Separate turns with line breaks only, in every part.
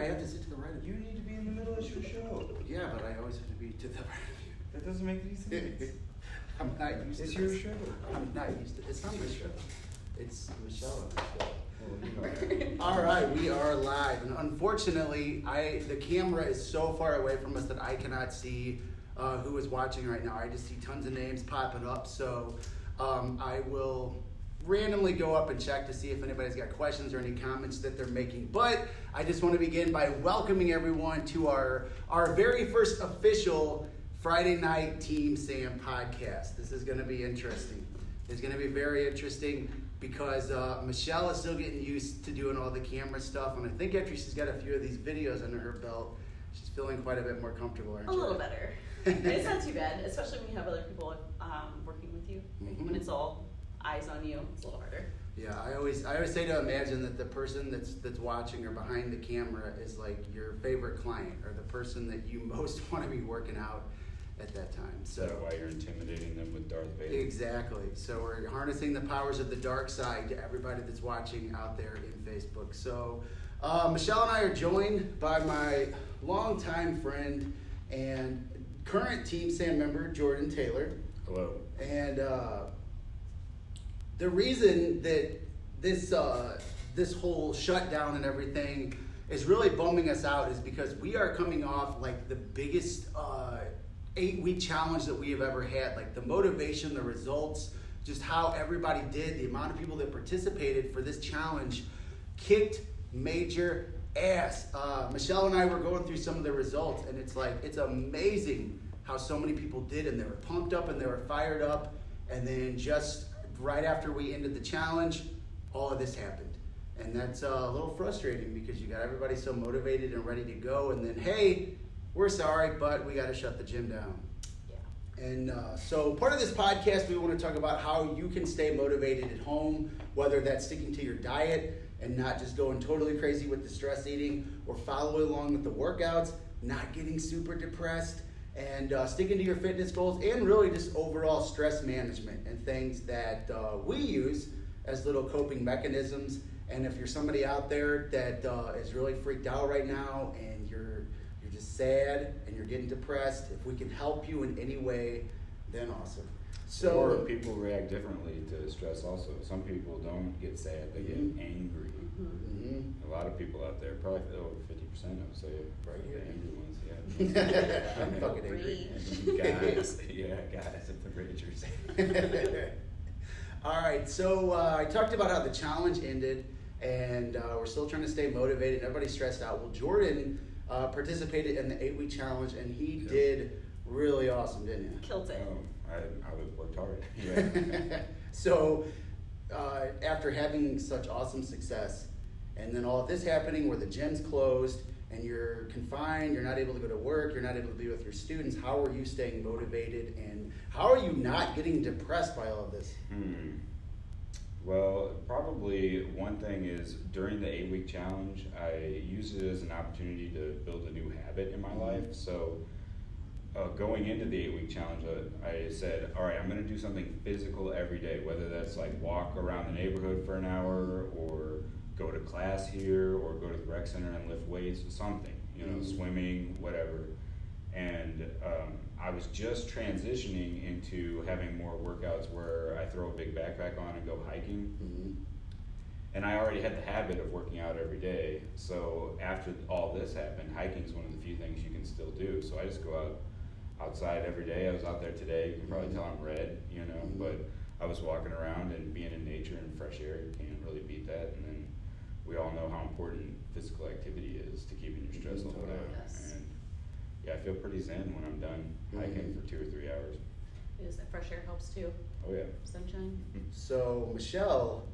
have to sit to the right of you.
You need to be in the middle of your show.
Yeah, but I always have to be to the right of you.
That doesn't make any sense.
I'm not used
It's
to
your
this.
show.
I'm not used to It's not my show. It's Michelle and my show.
Well, you know.
All right, we are live, and unfortunately, the camera is so far away from us that I cannot see who is watching right now. I just see tons of names popping up, so I will randomly go up and check to see if anybody's got questions or any comments that they're making. But I just want to begin by welcoming everyone to our very first official Friday night Teamsam Podcast. This is going to be interesting. It's going to be very interesting because Michelle is still getting used to doing all the camera stuff, and I think after she's got a few of these videos under her belt, she's feeling quite a bit more comfortable, aren't you?
A little better. It's not too bad, especially when you have other people working with you.
Mm-hmm.
When it's all eyes on you, it's a little harder.
Yeah, I always say to imagine that the person that's watching or behind the camera is like your favorite client or the person that you most want to be working out at that time. So
Is that why you're intimidating them with Darth Vader?
Exactly. So we're harnessing the powers of the dark side to everybody that's watching out there in Facebook. So Michelle and I are joined by my longtime friend and current Teamsam member, Jordan Taylor.
Hello.
And the reason that this whole shutdown and everything is really bumming us out is because we are coming off like the biggest 8-week challenge that we have ever had. Like the motivation, the results, just how everybody did, the amount of people that participated for this challenge kicked major ass. Michelle and I were going through some of the results, and it's amazing how so many people did, and they were pumped up and they were fired up, and then just right after we ended the challenge, all of this happened. And that's a little frustrating because you got everybody so motivated and ready to go, and then, hey, we're sorry, but we got to shut the gym down.
Yeah.
And so part of this podcast, we want to talk about how you can stay motivated at home, whether that's sticking to your diet and not just going totally crazy with the stress eating, or following along with the workouts, not getting super depressed, and sticking to your fitness goals, and really just overall stress management and things that we use as little coping mechanisms. And if you're somebody out there that is really freaked out right now and you're just sad and you're getting depressed, if we can help you in any way, then awesome. So,
or people react differently to stress also. Some people don't get sad, they get angry.
Mm-hmm.
A lot of people out there, probably over 50% I would say,
Right
the
here.
angry ones, yeah.
I'm fucking angry.
Guys, guys at the Ragers.
All right, so I talked about how the challenge ended, and we're still trying to stay motivated. Everybody's stressed out. Well, Jordan participated in the 8-week challenge, and he did really awesome, didn't you?
Killed it.
I worked hard. Yeah.
So after having such awesome success, and then all of this happening where the gym's closed, and you're confined, you're not able to go to work, you're not able to be with your students, how are you staying motivated, and how are you not getting depressed by all of this?
Well, probably one thing is during the 8-week challenge, I used it as an opportunity to build a new habit in my life. So going into the 8-week challenge, I said, all right, I'm going to do something physical every day, whether that's like walk around the neighborhood for an hour, or go to class here, or go to the rec center and lift weights, something, swimming, whatever. And I was just transitioning into having more workouts where I throw a big backpack on and go hiking.
Mm-hmm.
And I already had the habit of working out every day. So after all this happened, hiking is one of the few things you can still do. So I just go outside every day. I was out there today. You can probably tell I'm red, but I was walking around and being in nature and fresh air. You can't really beat that. And then we all know how important physical activity is to keeping your stress level down.
Yes.
And yeah, I feel pretty zen when I'm done hiking for 2 or 3 hours.
It is that fresh air helps too.
Oh yeah.
Sunshine.
So, Michelle,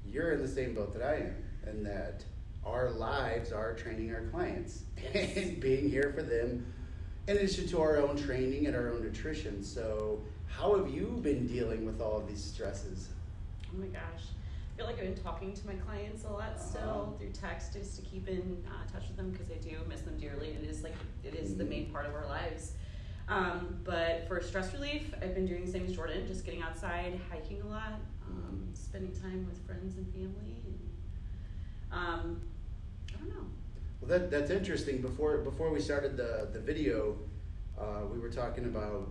you're in the same boat that I am, in that our lives are training our clients and being here for them, in addition to our own training and our own nutrition. So, how have you been dealing with all of these stresses?
Oh my gosh. I feel like I've been talking to my clients a lot still through text, just to keep in touch with them, because I do miss them dearly. It is the main part of our lives. But for stress relief, I've been doing the same as Jordan, just getting outside, hiking a lot, spending time with friends and family. And, I don't know.
Well, that's interesting. Before we started the video, we were talking about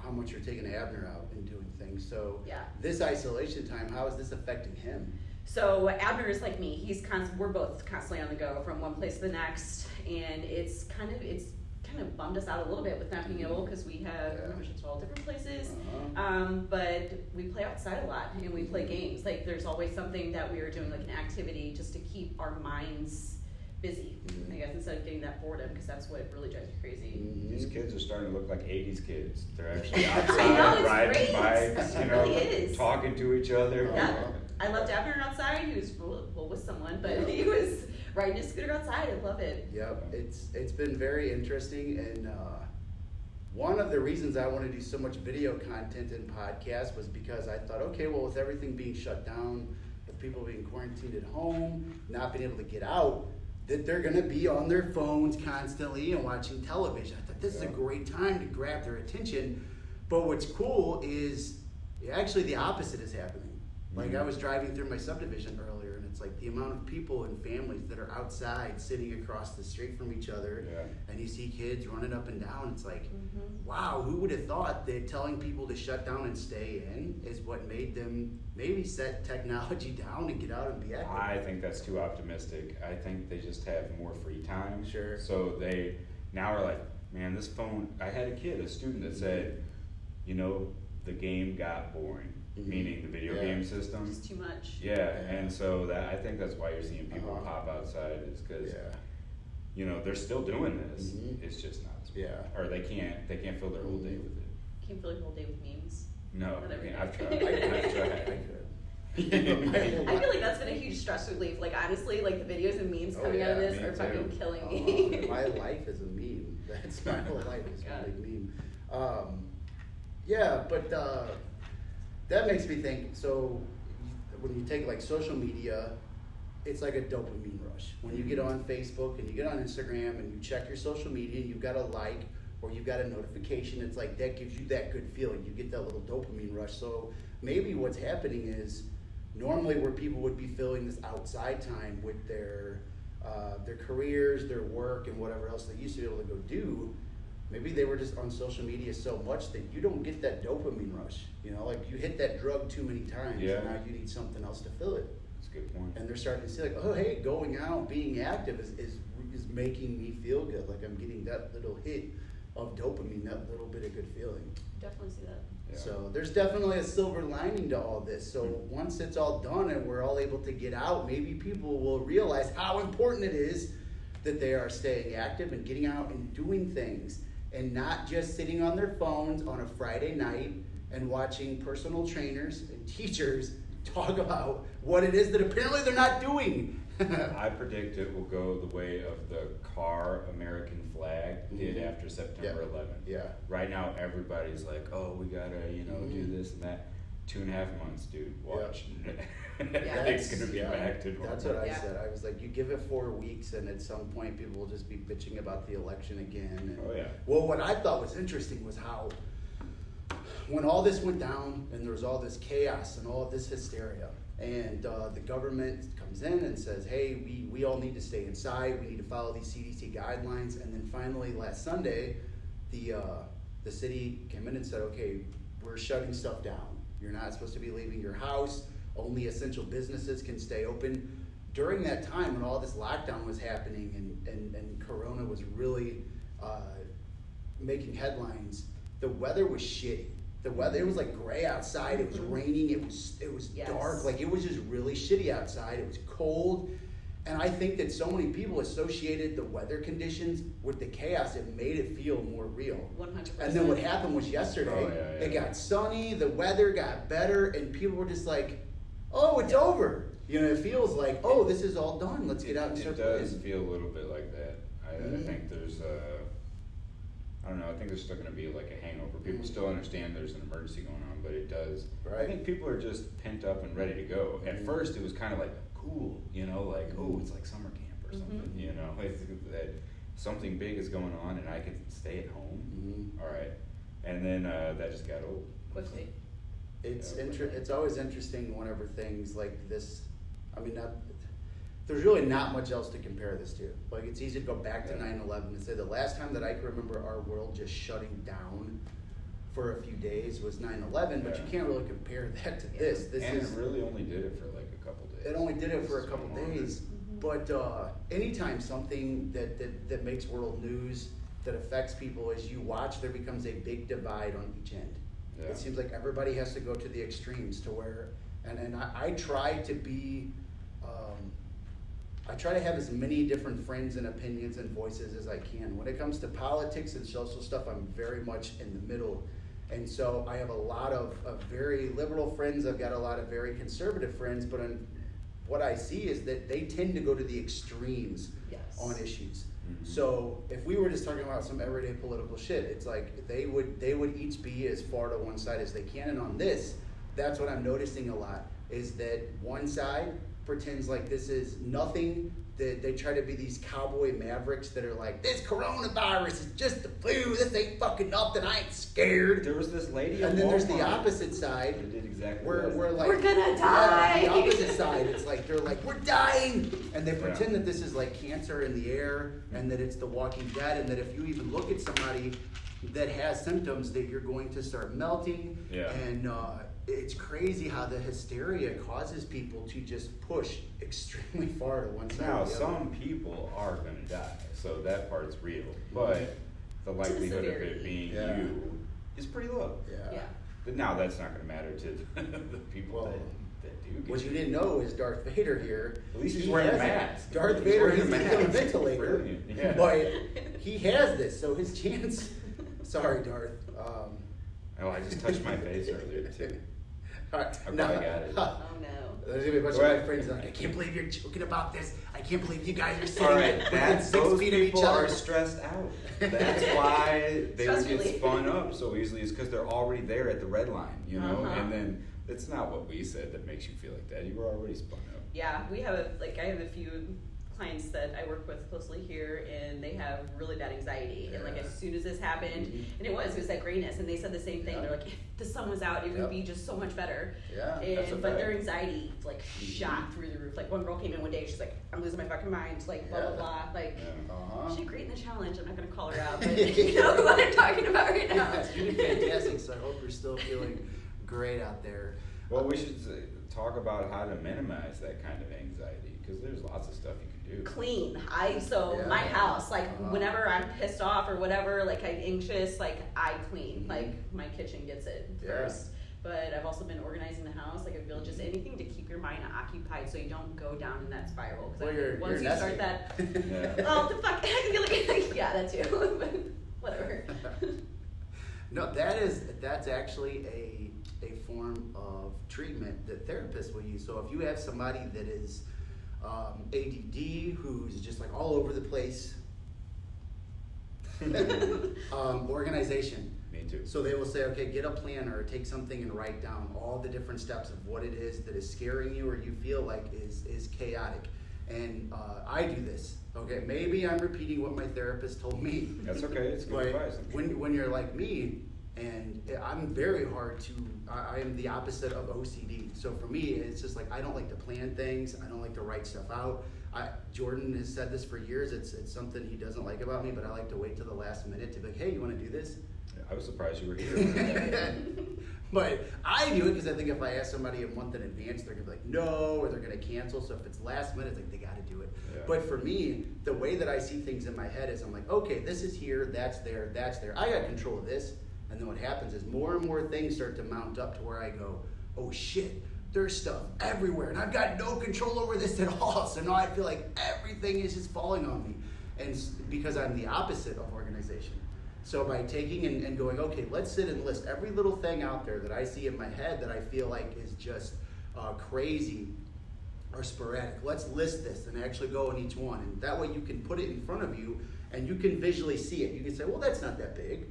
how much you're taking Abner out and doing things. So
Yeah.
this isolation time, how is this affecting him?
So Abner is like me. We're both constantly on the go from one place to the next, and it's kind of bummed us out a little bit with not being able, because we have memberships to all different places. But we play outside a lot, and we play games. Like there's always something that we are doing, like an activity, just to keep our minds busy. I guess instead of getting that boredom, because that's what really drives me crazy.
These kids are starting to look like 80s kids. They're actually
I know,
outside,
it's
riding
great.
bikes,
It really is.
talking to each other.
Yeah. I left Abner outside. He was with someone, but he was riding his scooter outside. I love it.
Yep, it's been very interesting, and one of the reasons I want to do so much video content and podcasts was because I thought, okay, well, with everything being shut down, with people being quarantined at home, not being able to get out, that they're going to be on their phones constantly and watching television. I thought this is a great time to grab their attention. But what's cool is actually the opposite is happening. Like I was driving through my subdivision earlier, and it's like the amount of people and families that are outside sitting across the street from each other, and you see kids running up and down. It's like, wow, who would have thought that telling people to shut down and stay in is what made them maybe set technology down and get out and be active?
I think that's too optimistic. I think they just have more free time.
Sure.
So they now are like, man, this phone. I had a student that said, the game got boring. Meaning the video game system.
It's too much.
Yeah, and so I think that's why you're seeing people pop outside, is because they're still doing this. It's just not as or they can't fill their whole day with it.
Can't fill your whole day with memes.
No,
Not every day.
I've tried. I've tried.
I feel like that's been a huge stress relief. Like honestly, like the videos and memes coming out of this
me
are fucking
too.
killing me.
My life is a meme. That's my whole life is
God.
a big meme. But that makes me think, so when you take like social media, it's like a dopamine rush. When you get on Facebook and you get on Instagram and you check your social media and you've got a like or you've got a notification, it's like that gives you that good feeling. You get that little dopamine rush. So maybe what's happening is normally where people would be filling this outside time with their careers, their work, and whatever else they used to be able to go do, maybe they were just on social media so much that you don't get that dopamine rush. Like you hit that drug too many times, and now you need something else to fill it.
That's a good point.
And they're starting to see like, oh, hey, going out, being active is making me feel good. Like I'm getting that little hit of dopamine, that little bit of good feeling.
Definitely see that.
Yeah.
So there's definitely a silver lining to all this. So once it's all done and we're all able to get out, maybe people will realize how important it is that they are staying active and getting out and doing things, and not just sitting on their phones on a Friday night and watching personal trainers and teachers talk about what it is that apparently they're not doing.
I predict it will go the way of the car American flag did after September 11th.
Yeah.
Right now, everybody's like, oh, we gotta, do this and that. 2.5 months, dude. Watch. Everything's gonna be back to normal.
That's what I said. I was like, you give it 4 weeks, and at some point, people will just be bitching about the election again. And, well, what I thought was interesting was how, when all this went down, and there was all this chaos and all this hysteria, and the government comes in and says, hey, we all need to stay inside. We need to follow these CDC guidelines. And then finally, last Sunday, the city came in and said, okay, we're shutting stuff down. You're not supposed to be leaving your house. Only essential businesses can stay open. During that time when all this lockdown was happening and Corona was really making headlines, the weather was shitty. It was like gray outside, it was raining, it was dark, like it was just really shitty outside, it was cold. And I think that so many people associated the weather conditions with the chaos. It made it feel more real.
100%.
And then what happened was yesterday, it got sunny, the weather got better, and people were just like, oh, it's over. It feels like, oh, this is all done. Let's get out and start playing.
It does feel a little bit like that. I think there's I don't know, I think there's still going to be like a hangover. People still understand there's an emergency going on, but it does. I think people are just pent up and ready to go. At first, it was kind of like, cool, like, oh, it's like summer camp or something, it's that something big is going on and I can stay at home. All right. And then that just got old.
Quickly.
It's always interesting whenever things like this, there's really not much else to compare this to. Like, it's easy to go back to 9/11 and say the last time that I can remember our world just shutting down for a few days was 9/11, but you can't really compare that to this.
It really only did it for like a couple days.
It only did it for a couple days. But anytime something that makes world news, that affects people, as you watch, there becomes a big divide on each end. Yeah. It seems like everybody has to go to the extremes to where, and I try to be, I try to have as many different friends and opinions and voices as I can. When it comes to politics and social stuff, I'm very much in the middle. And so I have a lot of very liberal friends. I've got a lot of very conservative friends, but what I see is that they tend to go to the extremes on issues. Mm-hmm. So if we were just talking about some everyday political shit, it's like they would each be as far to one side as they can. And on this, that's what I'm noticing a lot, is that one side pretends like this is nothing. That they try to be these cowboy mavericks that are like, this coronavirus is just the flu. This ain't fucking nothing. I ain't scared.
There was this lady,
and then there's the opposite side.
That did exactly
where we're like,
we're gonna die.
The opposite side, it's like they're like, we're dying, and they pretend that this is like cancer in the air, and that it's The Walking Dead, and that if you even look at somebody that has symptoms, that you're going to start melting. And it's crazy how the hysteria causes people to just push extremely far to one side.
Now, some people are going to die, so that part's real. But the likelihood of it being you is pretty low.
Yeah.
But now that's not going to matter to the people that do.
What you didn't know is Darth Vader here.
At least he's wearing a mask.
Darth Vader is on a ventilator.
Brilliant. Yeah.
But he has this, so his chance. Sorry, Darth.
I just touched my face earlier too.
All right,
I probably got it.
Oh no.
There's gonna be a bunch of my friends like, I can't believe you're joking about this. I can't believe you guys are sitting
All right,
within 6
those
feet of each
people
other.
are stressed out. That's why they would get
Stress
spun up so easily, is because they're already there at the red line, you know.
Uh-huh.
And then it's not what we said that makes you feel like that. You were already spun up.
Yeah, I have a few clients that I work with closely here, and they have really bad anxiety. And like as soon as this happened, and it was that grayness, and they said the same thing. They're like, if the sun was out, it would be just so much better. But their anxiety like shot through the roof. Like one girl came in one day, she's like, I'm losing my fucking mind. Like blah blah blah. Like she's great in the challenge. I'm not gonna call her out, but you know what I'm talking about right now.
It's doing fantastic. So I hope you're still feeling great out there.
Well, we should talk about how to minimize that kind of anxiety, because there's lots of stuff you can do.
Clean. My house, like whenever I'm pissed off or whatever, like I'm anxious, like I clean. Like my kitchen gets it first. But I've also been organizing the house. Like I feel just anything to keep your mind occupied so you don't go down in that spiral. Because once you start that, oh the fuck, I can be like, yeah, that too. But whatever.
No, that's actually a form of treatment that therapists will use. So if you have somebody that is ADD, who's just like all over the place, organization.
Me too.
So they will say, okay, get a planner or take something and write down all the different steps of what it is that is scaring you or you feel like is chaotic. And I do this. Okay, maybe I'm repeating what my therapist told me.
That's okay. It's good advice.
When you're like me, and I'm very hard to, I am the opposite of OCD. So for me, it's just like, I don't like to plan things. I don't like to write stuff out. Jordan has said this for years. It's something he doesn't like about me, but I like to wait till the last minute to be like, hey, you want to do this?
I was surprised you were here.
But I do it because I think if I ask somebody a month in advance, they're going to be like, no, or they're going to cancel. So if it's last minute, it's like, they got to do it. Yeah. But for me, the way that I see things in my head is I'm like, okay, this is here, that's there, that's there. I got control of this. And then what happens is more and more things start to mount up to where I go, oh shit, there's stuff everywhere. And I've got no control over this at all. So now I feel like everything is just falling on me. And because I'm the opposite of organization. So by taking and going, okay, let's sit and list every little thing out there that I see in my head that I feel like is just crazy or sporadic. Let's list this and actually go on each one. And that way you can put it in front of you and you can visually see it. You can say, well, that's not that big.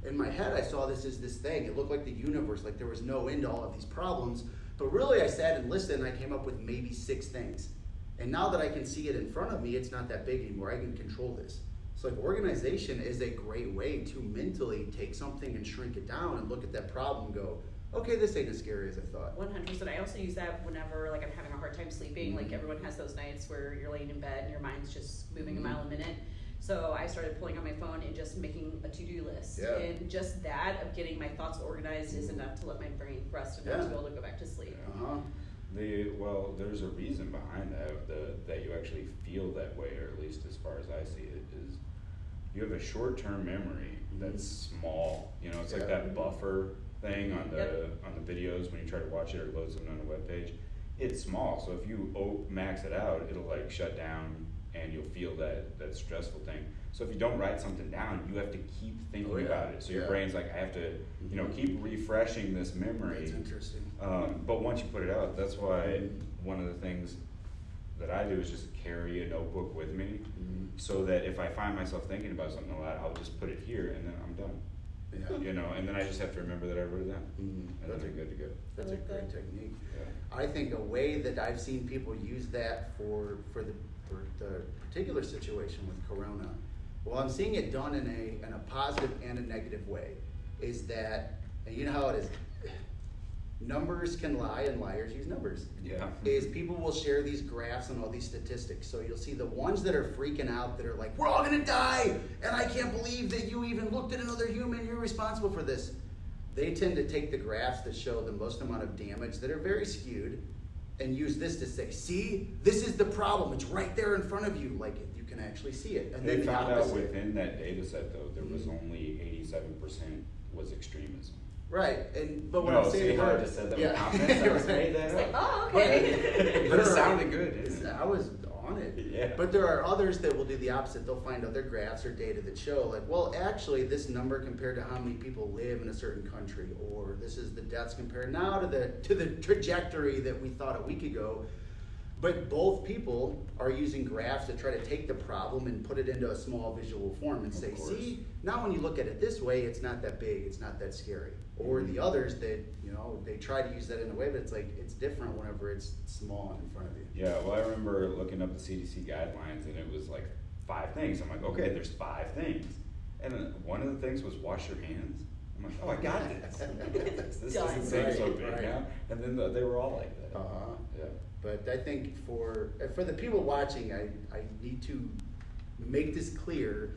In my head, I saw this as this thing. It looked like the universe, like there was no end to all of these problems. But really, I sat and listened, and I came up with maybe 6 things. And now that I can see it in front of me, it's not that big anymore. I can control this. So like organization is a great way to mentally take something and shrink it down and look at that problem and go, okay, this ain't as scary as I thought.
100%. I also use that whenever like I'm having a hard time sleeping. Like everyone has those nights where you're laying in bed and your mind's just moving a mile a minute. So I started pulling out my phone and just making a to-do list.
Yeah.
And just that of getting my thoughts organized is enough to let my brain rest enough to be able to go back to sleep.
Well, there's a reason behind that you actually feel that way, or at least as far as I see it, is you have a short-term memory that's small. You know, it's like that buffer thing on the videos when you try to watch it or load something on a web page. It's small, so if you max it out, it'll like shut down and you'll feel that stressful thing. So if you don't write something down, you have to keep thinking about it. So your brain's like, I have to, keep refreshing this memory.
That's interesting.
But once you put it out, that's why one of the things that I do is just carry a notebook with me, so that if I find myself thinking about something a lot, I'll just put it here and then I'm done. And then I just have to remember that I wrote it down. And then I'm good to go.
That's a great technique. I think a way that I've seen people use that for the particular situation with Corona, well, I'm seeing it done in a positive and a negative way, is that, and you know how it is, numbers can lie and liars use numbers. Is people will share these graphs and all these statistics. So you'll see the ones that are freaking out, that are like, we're all gonna die, and I can't believe that you even looked at another human, you're responsible for this. They tend to take the graphs that show the most amount of damage that are very skewed and use this to say, see, this is the problem, it's right there in front of you, like you can actually see it. And
they
then
found out within that data set though, there was only 87% was extremism.
Right, but what I'm saying,
I just said that with confidence. I was made that
like, oh, okay.
But it sounded good.
I was on it.
Yeah.
But there are others that will do the opposite. They'll find other graphs or data that show, like, well, actually, this number compared to how many people live in a certain country, or this is the deaths compared now to the trajectory that we thought a week ago. But both people are using graphs to try to take the problem and put it into a small visual form and say, see, now when you look at it this way, it's not that big, it's not that scary. Or the others that, they try to use that in a way, but it's like, it's different whenever it's small and in front of you.
Yeah, well, I remember looking up the CDC guidelines and it was like 5 things. I'm like, okay, there's 5 things. And then one of the things was wash your hands. I'm like, oh, I got it. This doesn't seem so big now. And then they were all like that. Yeah.
But I think for the people watching, I need to make this clear.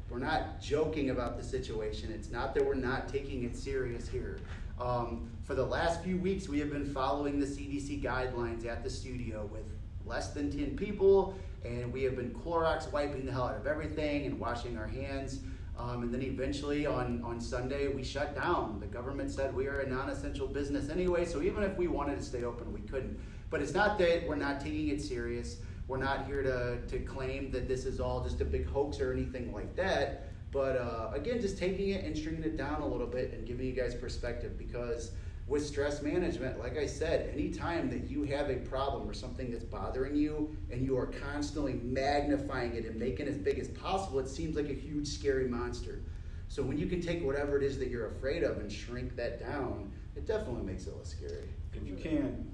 We're not joking about the situation. It's not that we're not taking it serious here. For the last few weeks, we have been following the CDC guidelines at the studio with less than 10 people, and we have been Clorox wiping the hell out of everything and washing our hands. And then eventually on Sunday, we shut down. The government said we are a non-essential business anyway, so even if we wanted to stay open, we couldn't. But it's not that we're not taking it serious. We're not here to claim that this is all just a big hoax or anything like that. But again, just taking it and stringing it down a little bit and giving you guys perspective, because with stress management, like I said, anytime that you have a problem or something that's bothering you and you are constantly magnifying it and making it as big as possible, it seems like a huge, scary monster. So when you can take whatever it is that you're afraid of and shrink that down, it definitely makes it less scary.
If you can't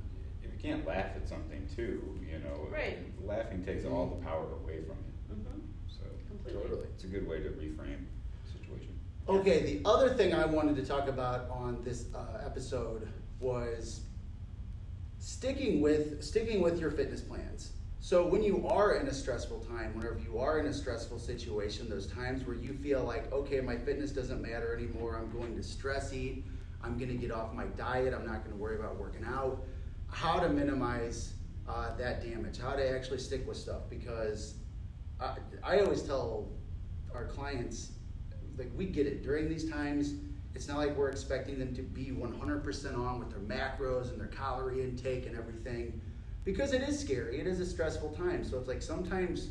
laugh at something too,
right.
Laughing takes all the power away from it. So
Completely.
Totally.
It's a good way to reframe the situation.
Okay, the other thing I wanted to talk about on this episode was sticking with your fitness plans. So when you are in a stressful time, whenever you are in a stressful situation, those times where you feel like, okay, my fitness doesn't matter anymore, I'm going to stress eat, I'm going to get off my diet, I'm not going to worry about working out, how to minimize that damage, how to actually stick with stuff. Because I always tell our clients, like, we get it. During these times, it's not like we're expecting them to be 100% on with their macros and their calorie intake and everything, because it is scary. It is a stressful time. So it's like sometimes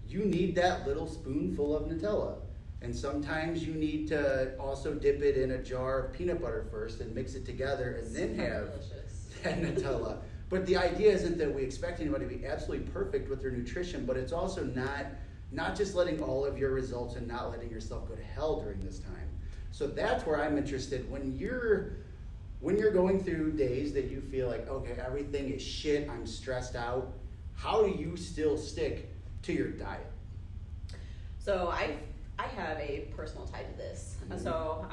you need that little spoonful of Nutella. And sometimes you need to also dip it in a jar of peanut butter first and mix it together and then have that Nutella. But the idea isn't that we expect anybody to be absolutely perfect with their nutrition, but it's also not just letting all of your results and not letting yourself go to hell during this time. So that's where I'm interested. When you're going through days that you feel like, okay, everything is shit, I'm stressed out, how do you still stick to your diet?
So I have a personal tie to this. So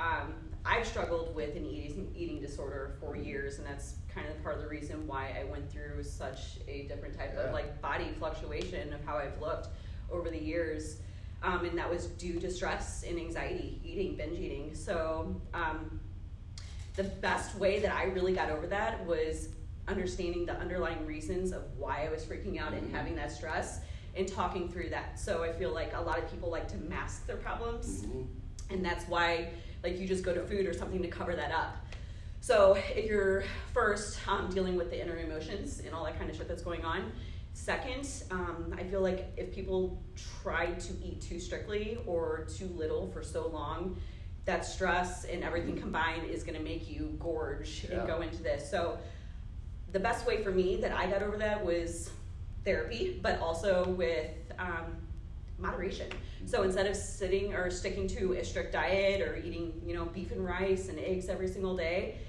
I've struggled with an eating disorder for years, and that's kind of part of the reason why I went through such a different type of like body fluctuation of how I've looked over the years. And that was due to stress and anxiety, binge eating. So the best way that I really got over that was understanding the underlying reasons of why I was freaking out and having that stress and talking through that. So I feel like a lot of people like to mask their problems, and that's why like you just go to food or something to cover that up. So if you're first dealing with the inner emotions and all that kind of shit that's going on. Second, I feel like if people try to eat too strictly or too little for so long, that stress and everything combined is going to make you gorge and go into this. So the best way for me that I got over that was therapy, but also with moderation. So instead of sitting or sticking to a strict diet or eating, beef and rice and eggs every single day,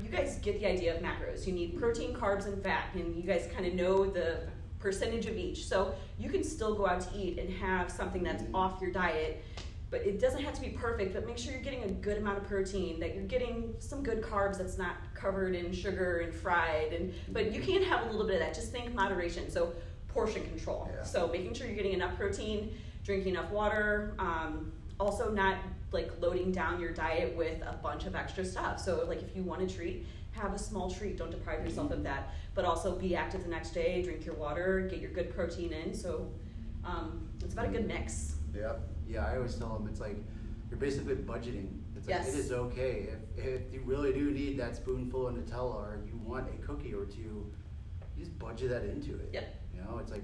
you guys get the idea of macros. You need protein, carbs, and fat, and you guys kind of know the percentage of each. So you can still go out to eat and have something that's off your diet, but it doesn't have to be perfect, but make sure you're getting a good amount of protein, that you're getting some good carbs that's not covered in sugar and fried, but you can have a little bit of that. Just think moderation. So portion control. Yeah. So making sure you're getting enough protein, drinking enough water, also not like loading down your diet with a bunch of extra stuff. So like if you want to treat, have a small treat, don't deprive yourself of that, but also be active the next day, drink your water, get your good protein in. So it's about a good mix.
Yeah, I always tell them it's like you're basically budgeting. It's like it is okay if you really do need that spoonful of Nutella or you want a cookie or two, you just budget that into it. It's like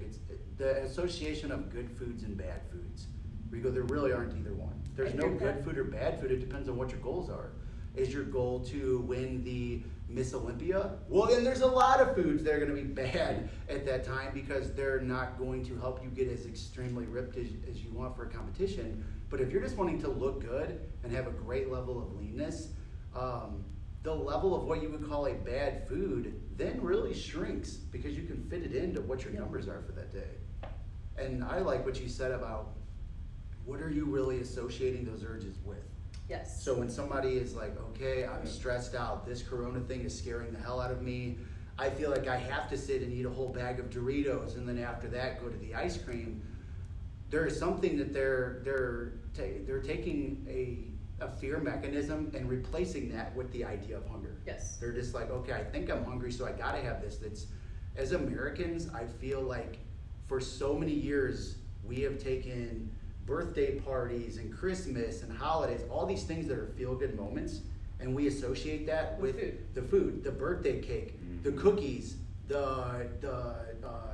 the association of good foods and bad foods. Where you go, there really aren't either one. There's no good food or bad food. It depends on what your goals are. Is your goal to win the Miss Olympia? Well, then there's a lot of foods that are going to be bad at that time because they're not going to help you get as extremely ripped as you want for a competition. But if you're just wanting to look good and have a great level of leanness, the level of what you would call a bad food then really shrinks because you can fit it into what your numbers are for that day. And I like what you said about what are you really associating those urges with?
Yes.
So when somebody is like, okay, I'm stressed out, this Corona thing is scaring the hell out of me, I feel like I have to sit and eat a whole bag of Doritos and then after that go to the ice cream, there is something that they're taking a fear mechanism and replacing that with the idea of hunger.
Yes.
They're just like, okay, I think I'm hungry, so I gotta have this. As Americans, I feel like for so many years, we have taken birthday parties and Christmas and holidays, all these things that are feel-good moments, and we associate that with the food, the birthday cake, the cookies, the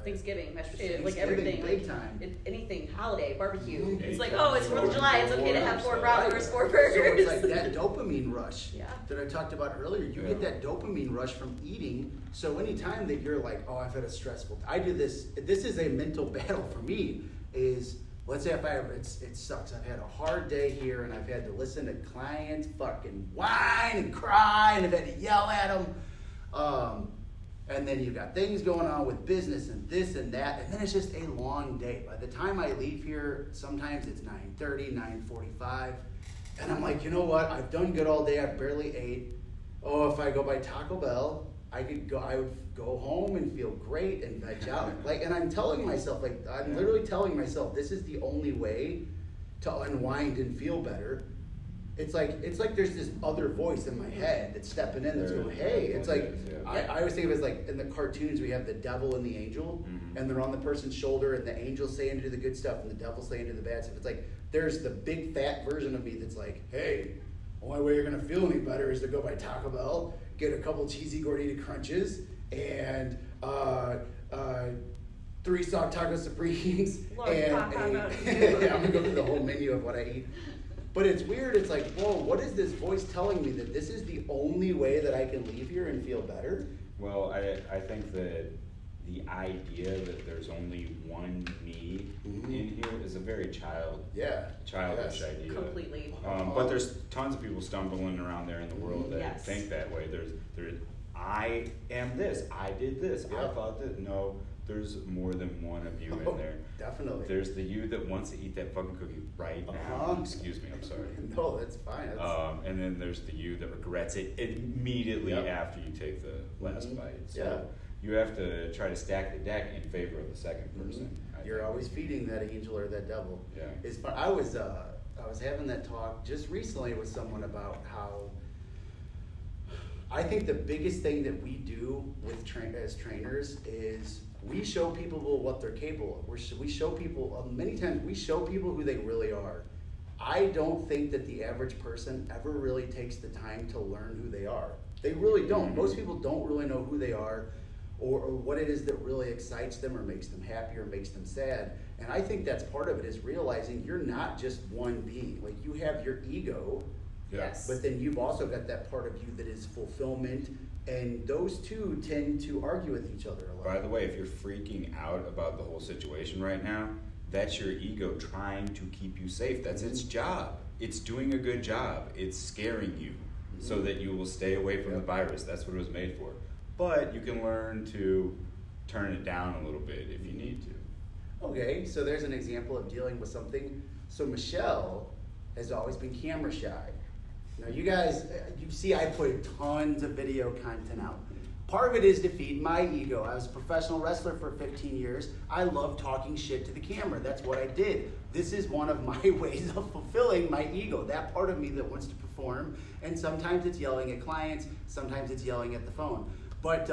Thanksgiving, mashed potatoes, like everything,
big time.
Anything, holiday, barbecue. It's like, oh, it's 4th of July, it's okay to have 4 bratwursts, 4 burgers.
So it's like that dopamine rush that I talked about earlier. You get that dopamine rush from eating. So anytime that you're like, oh, I've had a stressful, I do this. This is a mental battle for me. Is let's say if it sucks. I've had a hard day here, and I've had to listen to clients fucking whine and cry, and I've had to yell at them. And then you've got things going on with business and this and that, and then it's just a long day. By the time I leave here, sometimes it's 9:30, 9:45, and I'm like, you know what? I've done good all day. I've barely ate. Oh, if I go by Taco Bell, I would go home and feel great and veg out. And I'm telling myself, I'm literally telling myself, this is the only way to unwind and feel better. It's like there's this other voice in my head that's stepping in that's going, hey, it's like, I always think of it as like in the cartoons we have the devil and the angel, and they're on the person's shoulder, and the angel's saying to do the good stuff and the devil's saying to do the bad stuff. It's like there's the big fat version of me that's like, hey, only way you're gonna feel any better is to go by Taco Bell, get a couple cheesy gordita crunches, and 3 soft taco supremes, and I'm gonna go through the whole menu of what I eat. But it's weird, it's like, whoa, what is this voice telling me that this is the only way that I can leave here and feel better?
Well, I think that the idea that there's only one me in here is a very childish idea.
Completely.
But there's tons of people stumbling around there in the world that think that way. There's I am this, I did this, I thought that. No, there's more than one of you in there.
Definitely.
There's the you that wants to eat that fucking cookie right now. Excuse me, I'm sorry.
No, that's fine.
And then there's the you that regrets it immediately after you take the last bite. So you have to try to stack the deck in favor of the second person.
You're always feeding that angel or that devil.
Yeah.
It's fun. I was having that talk just recently with someone about how I think the biggest thing that we do with as trainers is we show people what they're capable of. We show people, many times we show people who they really are. I don't think that the average person ever really takes the time to learn who they are. They really don't. Most people don't really know who they are or what it is that really excites them or makes them happy or makes them sad. And I think that's part of it, is realizing you're not just one being. Like, you have your ego,
Yes.
but then you've also got that part of you that is fulfillment, and those two tend to argue with each other a lot.
By the way, if you're freaking out about the whole situation right now, that's your ego trying to keep you safe. That's its job. It's doing a good job. It's scaring you so that you will stay away from the virus. That's what it was made for. But you can learn to turn it down a little bit if you need to.
Okay, so there's an example of dealing with something. So Michelle has always been camera shy. Now you guys, you see I put tons of video content out. Part of it is to feed my ego. I was a professional wrestler for 15 years. I love talking shit to the camera. That's what I did. This is one of my ways of fulfilling my ego, that part of me that wants to perform. And sometimes it's yelling at clients, sometimes it's yelling at the phone. But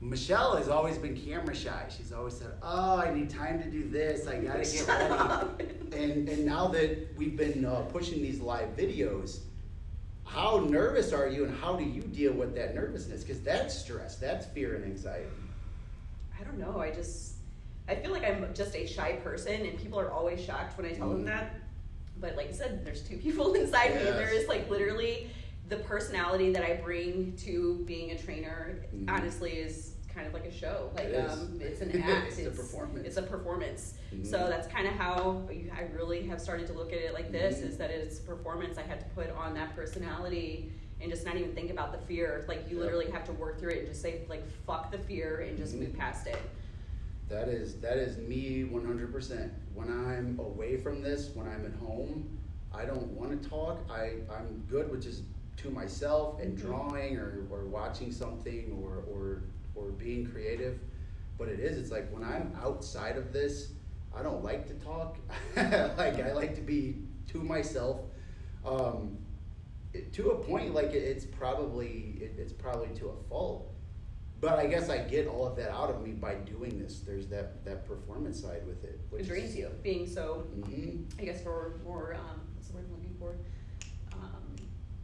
Michelle has always been camera shy. She's always said, oh, I need time to do this. I gotta get ready. And now that we've been pushing these live videos, how nervous are you, and how do you deal with that nervousness? Because that's stress, that's fear and anxiety.
I don't know. I feel like I'm just a shy person, and people are always shocked when I tell them that. But like I said, there's two people inside me, and there is like literally the personality that I bring to being a trainer. Honestly, is kind of like a show. Like it's an act.
It's a performance.
It's a performance. So that's kind of how I really have started to look at it like this, is that it's a performance. I had to put on that personality and just not even think about the fear. Like, you literally have to work through it and just say, like, fuck the fear and just move past it.
That is me 100%. When I'm away from this, when I'm at home, I don't want to talk. I'm good with just to myself and drawing or watching something or being creative. But it's like when I'm outside of this, I don't like to talk. Like, I like to be to myself. To a point, like it's probably to a fault. But I guess I get all of that out of me by doing this. There's that performance side with it.
It drains you, being so, I guess, for more, what's the word I'm looking for?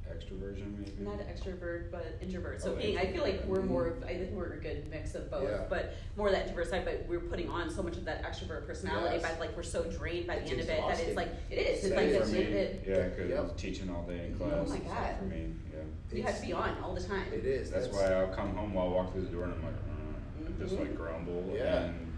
Extroversion, maybe?
Not an extrovert, but introvert. So I feel like we're more of, I think we're a good mix of both, but more that introvert side, but we're putting on so much of that extrovert personality, but like we're so drained by the end of it that it's like, it is. It's like,
because teaching all day in class.
Oh my God.
For me,
you have to be on all the time.
It is.
That's why I'll come home, I'll walk through the door and I'm like, and just like grumble.
Yeah.
And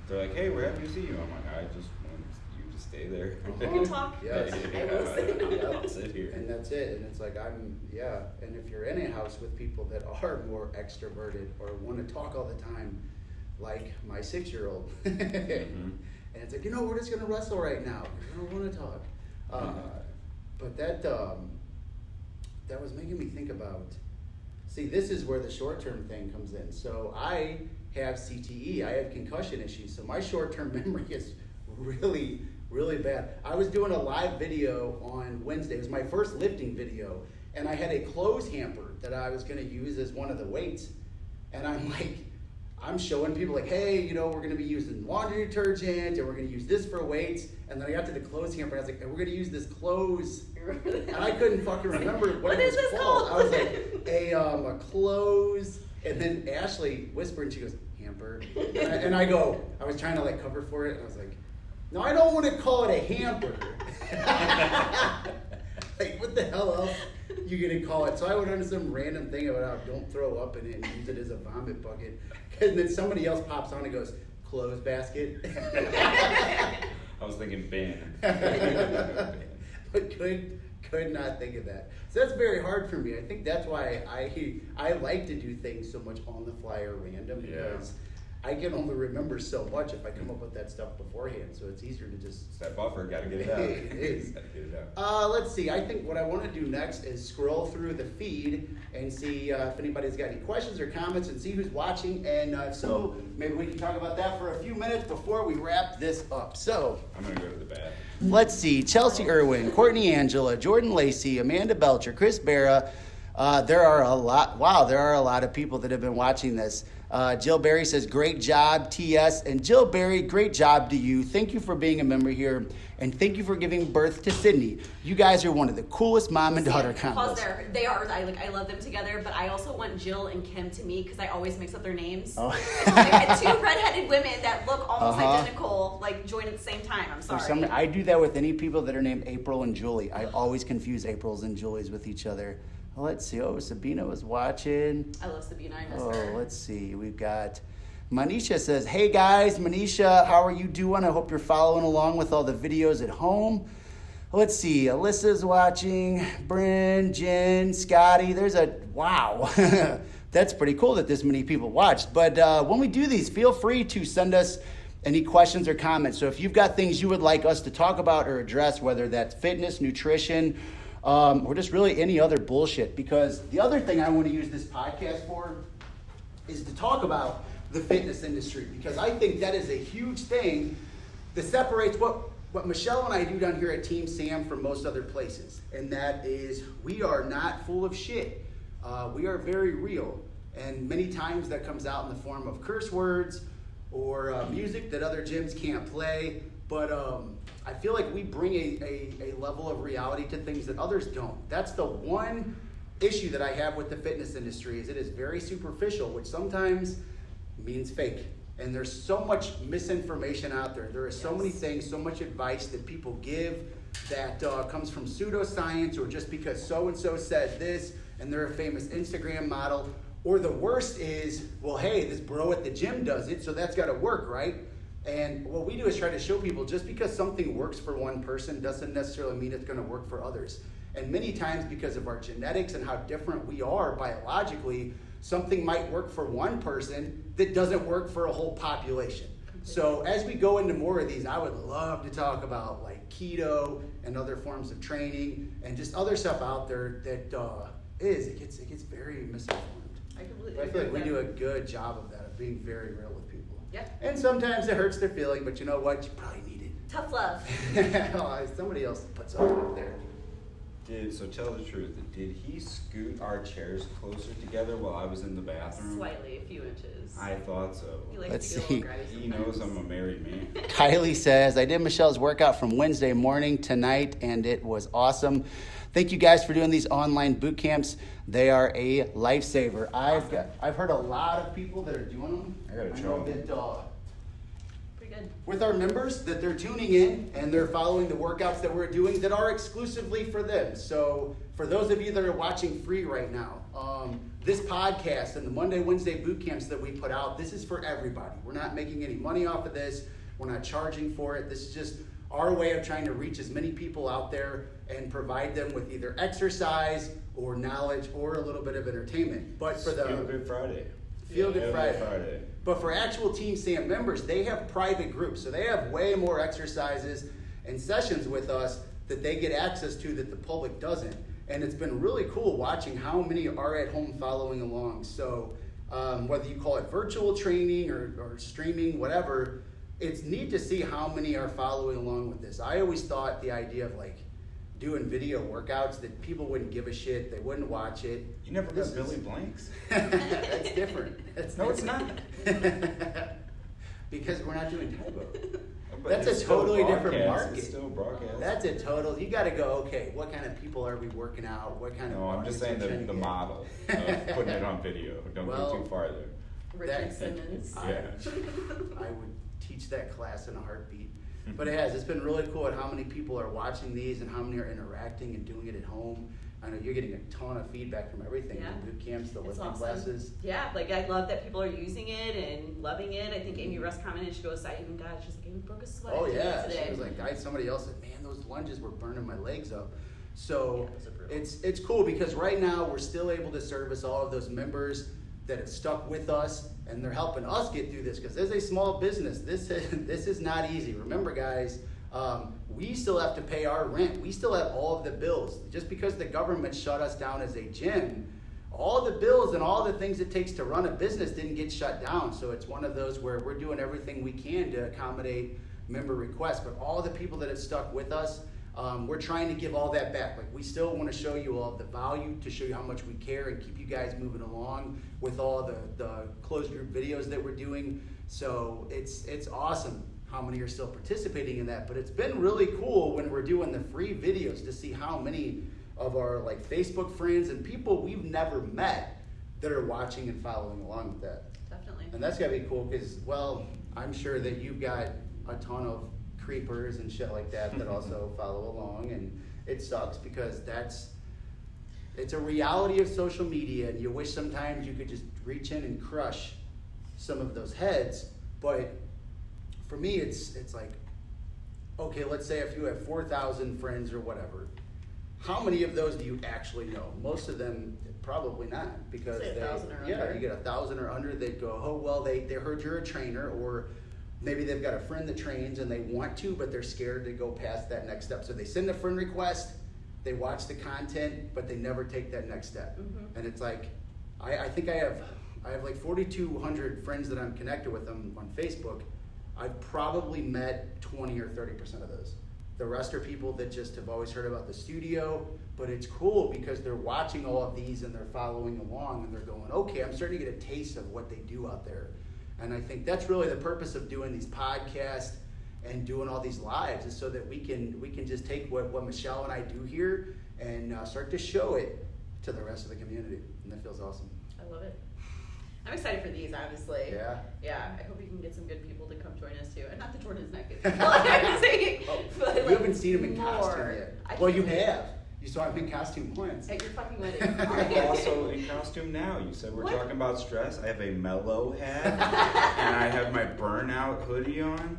they're like, hey, we're happy to see you. I'm like, I just want you to stay there.
You can talk.
Yes.
I will sit.
I'll sit here.
And that's it. And it's like, and if you're in a house with people that are more extroverted or want to talk all the time, like my 6-year-old, and it's like, we're just going to wrestle right now. I don't want to talk. But that was making me think about, see, this is where the short-term thing comes in. So I have CTE, I have concussion issues, so my short-term memory is really, really bad. I was doing a live video on Wednesday. It was my first lifting video, and I had a clothes hamper that I was going to use as one of the weights, and I'm showing people like, hey, we're going to be using laundry detergent, and we're going to use this for weights. And then I got to the clothes hamper, and I was like, and we're going to use this clothes. And I couldn't fucking remember what it was called. I was like, a clothes. And then Ashley whispered, and she goes, hamper. And I was trying to like cover for it, and I was like, no, I don't want to call it a hamper. Like, what the hell else you going to call it? So I went on to some random thing about don't throw up in it and use it as a vomit bucket. And then somebody else pops on and goes, clothes basket.
I was thinking bin.
But could not think of that. So that's very hard for me. I think that's why I like to do things so much on the fly or random, because I can only remember so much if I come up with that stuff beforehand, so it's easier to just...
It's that buffer, gotta get it out.
It is.
Gotta get it out.
Let's see, I think what I want to do next is scroll through the feed and see if anybody's got any questions or comments and see who's watching, and if so, maybe we can talk about that for a few minutes before we wrap this up. So,
I'm gonna go to the bathroom.
let's see, Chelsea Irwin, Courtney Angela, Jordan Lacey, Amanda Belcher, Chris Barra. There are a lot of people that have been watching this. Jill Berry says, great job, TS. And Jill Berry, great job to you. Thank you for being a member here. And thank you for giving birth to Sydney. You guys are one of the coolest mom and daughter combos.
Pause there. They are. I love them together, but I also want Jill and Kim to meet because I always mix up their names.
Oh.
I had two redheaded women that look almost identical, like join at the same time. I'm sorry.
I do that with any people that are named April and Julie. I always confuse Aprils and Julies with each other. Let's see. Oh, Sabina was watching.
I love Sabina. I miss her.
Let's see. We've got Manisha says, hey guys, Manisha, how are you doing? I hope you're following along with all the videos at home. Let's see. Alyssa's watching. Bryn, Jen, Scotty. Wow. That's pretty cool that this many people watched. But when we do these, feel free to send us any questions or comments. So if you've got things you would like us to talk about or address, whether that's fitness, nutrition, or just really any other bullshit. Because the other thing I want to use this podcast for is to talk about the fitness industry. Because I think that is a huge thing that separates what Michelle and I do down here at Team Sam from most other places. And that is we are not full of shit. We are very real. And many times that comes out in the form of curse words or music that other gyms can't play. But I feel like we bring a level of reality to things that others don't. That's the one issue that I have with the fitness industry is it is very superficial, which sometimes means fake. And there's so much misinformation out there. There are so many things, so much advice that people give that comes from pseudoscience or just because so-and-so said this and they're a famous Instagram model. Or the worst is, well, hey, this bro at the gym does it, so that's got to work, right? And what we do is try to show people just because something works for one person doesn't necessarily mean it's going to work for others. And many times because of our genetics and how different we are biologically, something might work for one person that doesn't work for a whole population. So as we go into more of these, I would love to talk about like keto and other forms of training and just other stuff out there that it gets very misinformed. I feel like we do a good job of that, of being very real with people.
Yeah.
And sometimes it hurts their feeling, but you know what? You probably need it.
Tough love.
Somebody else puts something up there.
So tell the truth. Did he scoot our chairs closer together while I was in the bathroom?
Slightly, a few inches.
I thought so.
He likes
Let's
to get
see.
a little grabby
He knows I'm a married man.
Kylie says, I did Michelle's workout from Wednesday morning tonight, and it was awesome. Thank you guys for doing these online boot camps. They are a lifesaver. I've heard a lot of people that are doing them.
I gotta
know
try
that
Pretty good.
with our members that they're tuning in and they're following the workouts that we're doing that are exclusively for them. So for those of you that are watching free right now, this podcast and the Monday, Wednesday boot camps that we put out, this is for everybody. We're not making any money off of this. We're not charging for it. This is just our way of trying to reach as many people out there and provide them with either exercise or knowledge or a little bit of entertainment. But for the
Feel Good Friday.
Feel Good Friday. But for actual Team Sam members, they have private groups. So they have way more exercises and sessions with us that they get access to that the public doesn't. And it's been really cool watching how many are at home following along. So whether you call it virtual training or streaming, whatever, it's neat to see how many are following along with this. I always thought the idea of like doing video workouts that people wouldn't give a shit, they wouldn't watch it.
You never got Billy Blanks?
That's different.
No, it's not.
Because we're not doing Tybo.
But
That's
it's
a
still
totally different
broadcast.
market.
It's still broadcast.
That's a total, you gotta go, okay, what kind of people are we working out? What kind of
No, I'm just saying the model of putting it on video. Don't go too far there.
Richardson is.
Yeah.
I would teach that class in a heartbeat. But it's been really cool at how many people are watching these and how many are interacting and doing it at home. I know you're getting a ton of feedback from everything, the boot camps, the lifting classes.
Yeah, like I love that people are using it and loving it. I think Amy Russ commented, she goes, I even got, she's like, Amy broke a sweat.
Oh yeah,
today.
she was like, somebody else said, man, those lunges were burning my legs up. So it's cool because right now we're still able to service all of those members that have stuck with us, and they're helping us get through this, because as a small business, this is not easy. Remember, guys, we still have to pay our rent. We still have all of the bills. Just because the government shut us down as a gym, all the bills and all the things it takes to run a business didn't get shut down. So it's one of those where we're doing everything we can to accommodate member requests. But all the people that have stuck with us, we're trying to give all that back. Like, we still want to show you all of the value, to show you how much we care and keep you guys moving along with all the closed group videos that we're doing. So it's awesome how many are still participating in that. But it's been really cool when we're doing the free videos to see how many of our like Facebook friends and people we've never met that are watching and following along with that.
Definitely.
And that's gotta be cool, because, well, I'm sure that you've got a ton of creepers and shit like that that also follow along, and it sucks because it's a reality of social media, and you wish sometimes you could just reach in and crush some of those heads. But for me, it's like, okay, let's say if you have 4,000 friends or whatever, how many of those do you actually know? Most of them, probably not, because
say 1,000 or
yeah,
under.
you get 1,000 or under, they'd go, oh, well, they heard you're a trainer, or maybe they've got a friend that trains and they want to, but they're scared to go past that next step. So they send a friend request, they watch the content, but they never take that next step.
Mm-hmm.
And it's like, I think I have like 4,200 friends that I'm connected with them on Facebook. I've probably met 20 or 30% of those. The rest are people that just have always heard about the studio, but it's cool because they're watching all of these and they're following along and they're going, okay, I'm starting to get a taste of what they do out there. And I think that's really the purpose of doing these podcasts and doing all these lives, is so that we can just take what Michelle and I do here and start to show it to the rest of the community. And that feels awesome.
I love it. I'm excited for these, obviously.
Yeah.
Yeah, I hope we can get some good people to come join us too. And not that Jordan's not good people, I'm saying, but
You
like,
haven't seen him in costume
more.
yet.
I
Well,
can't
you
wait.
have. You saw him in costume once.
At your fucking wedding.
I'm also in costume now. You said we're
What?
talking about stress. I have a mellow hat and I have my burnout hoodie on.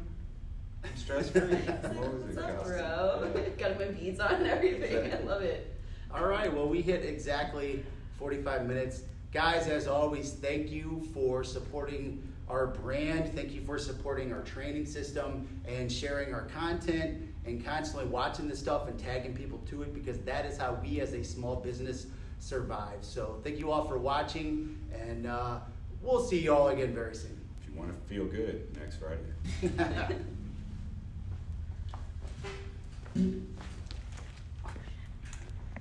I'm stress free.
What's up, bro? Got my beads on and everything. I love it.
All right, well, we hit exactly 45 minutes. Guys, as always, thank you for supporting our brand. Thank you for supporting our training system and sharing our content and constantly watching this stuff and tagging people to it, because that is how we as a small business survive. So thank you all for watching, and we'll see you all again very soon.
If you want to feel good next Friday.